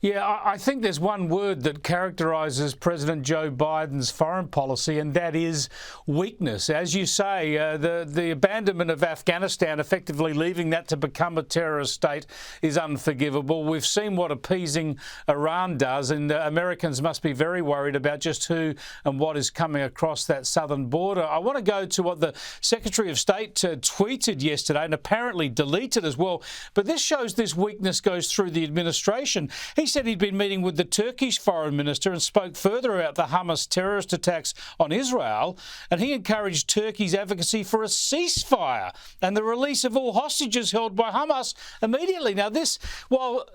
Yeah, I think there's one word that characterises President Joe Biden's foreign policy, and that is weakness. As you say, the abandonment of Afghanistan, effectively leaving that to become a terrorist state, is unforgivable. We've seen what appeasing Iran does, and Americans must be very worried about just who and what is coming across that southern border. I want to go to what the Secretary of State tweeted yesterday, and apparently deleted as well. But this shows this weakness goes through the administration. He said he'd been meeting with the Turkish foreign minister and spoke further about the Hamas terrorist attacks on Israel, and he encouraged Turkey's advocacy for a ceasefire and the release of all hostages held by Hamas immediately. Now this, while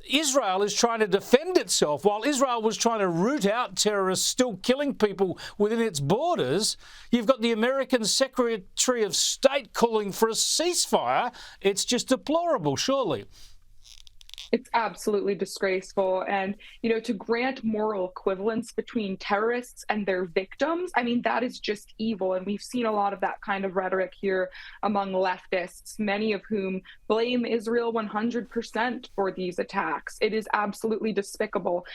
Israel is trying to defend itself, while Israel was trying to root out terrorists still killing people within its borders, you've got the American Secretary of State calling for a ceasefire. It's just deplorable, surely. It's absolutely disgraceful. And, to grant moral equivalence between terrorists and their victims, I mean, that is just evil. And we've seen a lot of that kind of rhetoric here among leftists, many of whom blame Israel 100% for these attacks. It is absolutely despicable.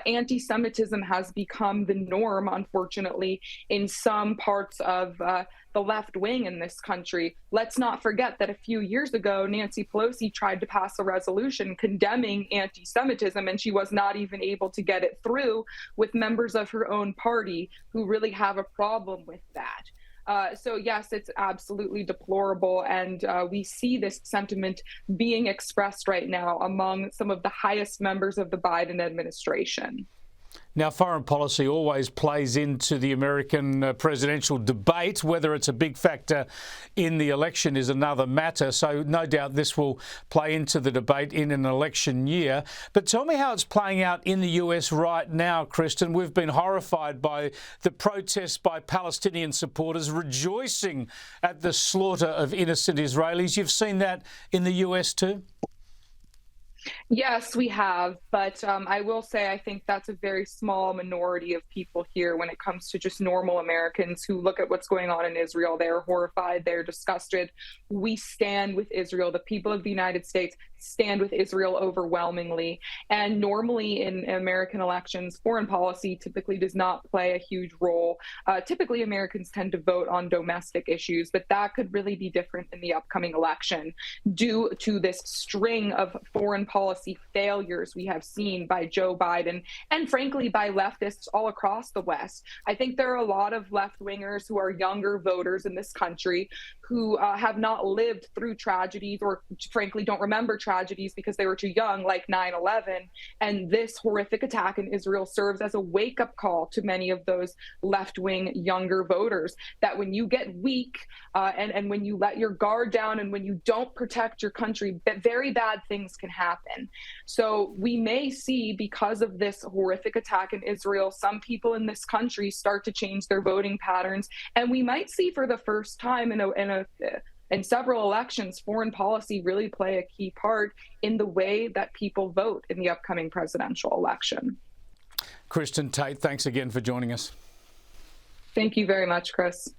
Anti-Semitism has become the norm, unfortunately, in some parts of the left wing in this country. Let's not forget that a few years ago, Nancy Pelosi tried to pass a resolution condemning anti-Semitism, and she was not even able to get it through with members of her own party who really have a problem with that. So yes, it's absolutely deplorable, and we see this sentiment being expressed right now among some of the highest members of the Biden administration. Now, foreign policy always plays into the American presidential debate. Whether it's a big factor in the election is another matter. So no doubt this will play into the debate in an election year. But tell me how it's playing out in the US right now, Kristin. We've been horrified by the protests by Palestinian supporters rejoicing at the slaughter of innocent Israelis. You've seen that in the US too? Yes, we have. But I will say I think that's a very small minority of people here when it comes to just normal Americans who look at what's going on in Israel. They're horrified. They're disgusted. We stand with Israel. The people of the United States stand with Israel overwhelmingly. And normally in American elections, foreign policy typically does not play a huge role. Typically, Americans tend to vote on domestic issues, but that could really be different in the upcoming election due to this string of foreign policy failures we have seen by Joe Biden and frankly by leftists all across the West. I think there are a lot of left-wingers who are younger voters in this country who have not lived through tragedies or frankly don't remember tragedies because they were too young, like 9/11. And this horrific attack in Israel serves as a wake-up call to many of those left-wing younger voters that when you get weak and when you let your guard down and when you don't protect your country, very bad things can happen. So we may see, because of this horrific attack in Israel, some people in this country start to change their voting patterns. And we might see for the first time in several elections, foreign policy really play a key part in the way that people vote in the upcoming presidential election. Kristin Tate, thanks again for joining us. Thank you very much, Chris.